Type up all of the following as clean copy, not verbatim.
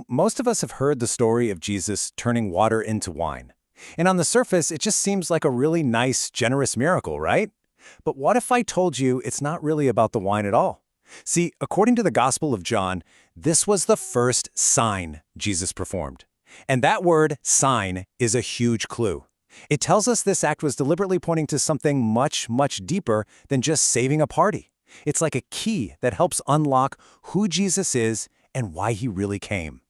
Most of us have heard the story of Jesus turning water into wine. And on the surface, it just seems like a really nice, generous miracle, right? But what if I told you it's not really about the wine at all? See, according to the Gospel of John, this was the first sign Jesus performed. And that word, sign, is a huge clue. It tells us this act was deliberately pointing to something much, much deeper than just saving a party. It's like a key that helps unlock who Jesus is and why he really came.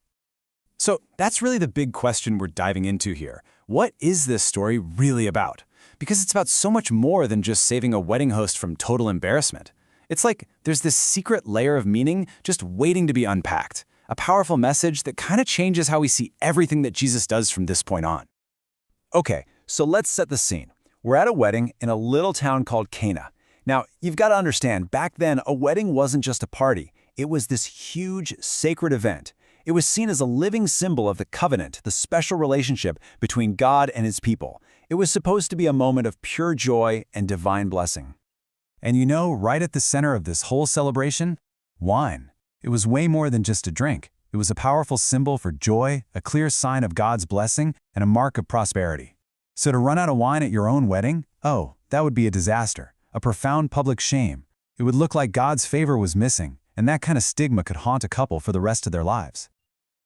So that's really the big question we're diving into here. What is this story really about? Because it's about so much more than just saving a wedding host from total embarrassment. It's like there's this secret layer of meaning just waiting to be unpacked. A powerful message that kind of changes how we see everything that Jesus does from this point on. Okay, so let's set the scene. We're at a wedding in a little town called Cana. Now, you've got to understand, back then, a wedding wasn't just a party. It was this huge, sacred event. It was seen as a living symbol of the covenant, the special relationship between God and his people. It was supposed to be a moment of pure joy and divine blessing. And right at the center of this whole celebration? Wine. It was way more than just a drink. It was a powerful symbol for joy, a clear sign of God's blessing, and a mark of prosperity. So to run out of wine at your own wedding? Oh, that would be a disaster, a profound public shame. It would look like God's favor was missing, and that kind of stigma could haunt a couple for the rest of their lives.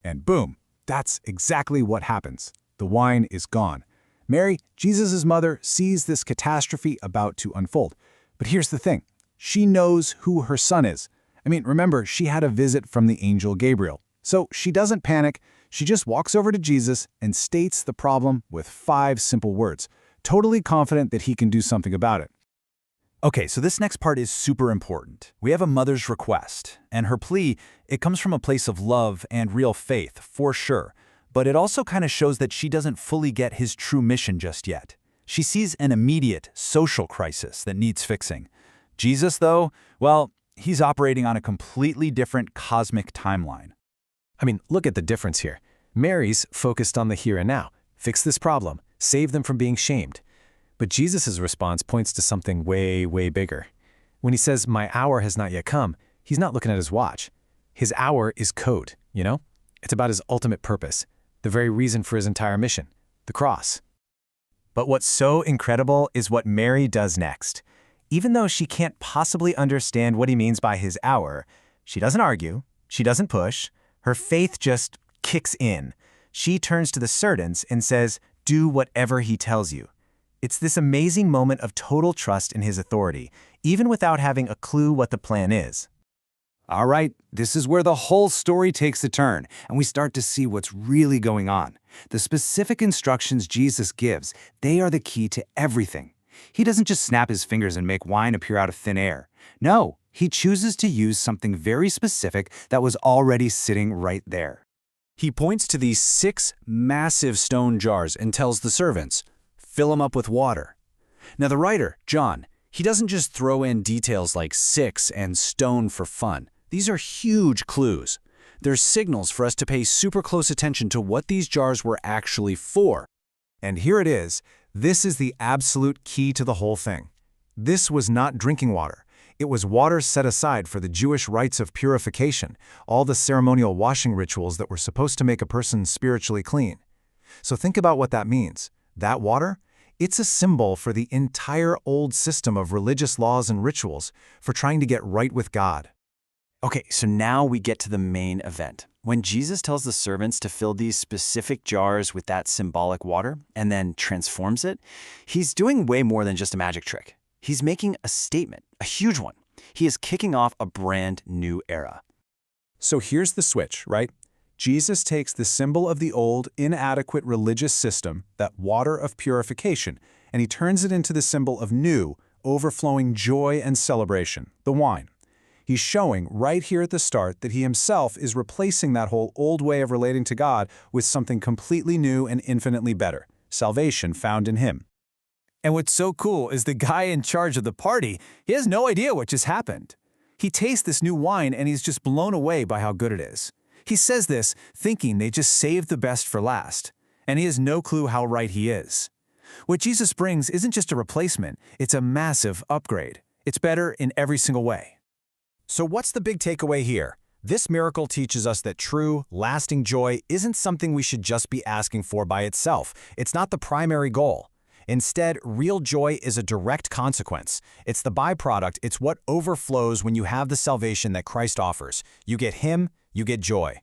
And boom, that's exactly what happens. The wine is gone. Mary, Jesus' mother, sees this catastrophe about to unfold. But here's the thing. She knows who her son is. Remember, she had a visit from the angel Gabriel. So she doesn't panic. She just walks over to Jesus and states the problem with 5 simple words, totally confident that he can do something about it. Okay, so this next part is super important. We have a mother's request, and her plea, it comes from a place of love and real faith, for sure. But it also kind of shows that she doesn't fully get his true mission just yet. She sees an immediate social crisis that needs fixing. Jesus, though, well, he's operating on a completely different cosmic timeline. Look at the difference here. Mary's focused on the here and now. Fix this problem. Save them from being shamed. But Jesus' response points to something way, way bigger. When he says, "My hour has not yet come," he's not looking at his watch. His hour is code, It's about his ultimate purpose, the very reason for his entire mission, the cross. But what's so incredible is what Mary does next. Even though she can't possibly understand what he means by his hour, she doesn't argue, she doesn't push, her faith just kicks in. She turns to the servants and says, "Do whatever he tells you." It's this amazing moment of total trust in his authority, even without having a clue what the plan is. All right, this is where the whole story takes a turn, and we start to see what's really going on. The specific instructions Jesus gives, they are the key to everything. He doesn't just snap his fingers and make wine appear out of thin air. No, he chooses to use something very specific that was already sitting right there. He points to these 6 massive stone jars and tells the servants, "Fill them up with water." Now the writer, John, he doesn't just throw in details like 6 and stone for fun. These are huge clues. They're signals for us to pay super close attention to what these jars were actually for. And here it is. This is the absolute key to the whole thing. This was not drinking water. It was water set aside for the Jewish rites of purification, all the ceremonial washing rituals that were supposed to make a person spiritually clean. So think about what that means. That water? It's a symbol for the entire old system of religious laws and rituals for trying to get right with God. Okay, so now we get to the main event. When Jesus tells the servants to fill these specific jars with that symbolic water and then transforms it, he's doing way more than just a magic trick. He's making a statement, a huge one. He is kicking off a brand new era. So here's the switch, right? Jesus takes the symbol of the old, inadequate religious system, that water of purification, and he turns it into the symbol of new, overflowing joy and celebration, the wine. He's showing right here at the start that he himself is replacing that whole old way of relating to God with something completely new and infinitely better, salvation found in him. And what's so cool is the guy in charge of the party, he has no idea what just happened. He tastes this new wine and he's just blown away by how good it is. He says this thinking they just saved the best for last, and he has no clue how right he is. What Jesus brings isn't just a replacement, it's a massive upgrade. It's better in every single way. So what's the big takeaway here? This miracle teaches us that true, lasting joy isn't something we should just be asking for by itself. It's not the primary goal. Instead, real joy is a direct consequence. It's the byproduct, it's what overflows when you have the salvation that Christ offers. You get Him, you get joy.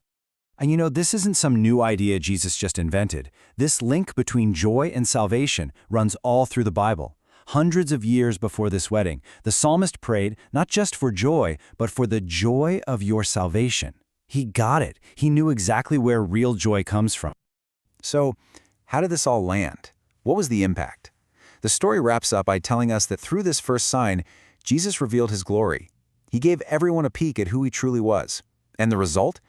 And you know, this isn't some new idea Jesus just invented. This link between joy and salvation runs all through the Bible. Hundreds of years before this wedding, the psalmist prayed not just for joy, but for the joy of your salvation. He got it. He knew exactly where real joy comes from. So, how did this all land? What was the impact? The story wraps up by telling us that through this first sign, Jesus revealed His glory. He gave everyone a peek at who He truly was. And the result?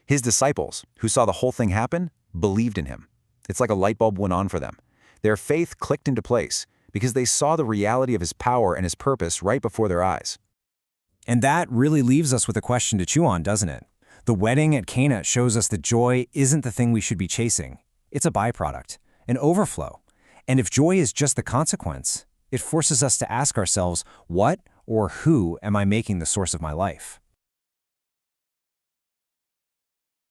His disciples, who saw the whole thing happen, believed in Him. It's like a light bulb went on for them. Their faith clicked into place because they saw the reality of His power and His purpose right before their eyes. And that really leaves us with a question to chew on, doesn't it? The wedding at Cana shows us that joy isn't the thing we should be chasing. It's a byproduct, an overflow. And if joy is just the consequence, it forces us to ask ourselves, what or who am I making the source of my life?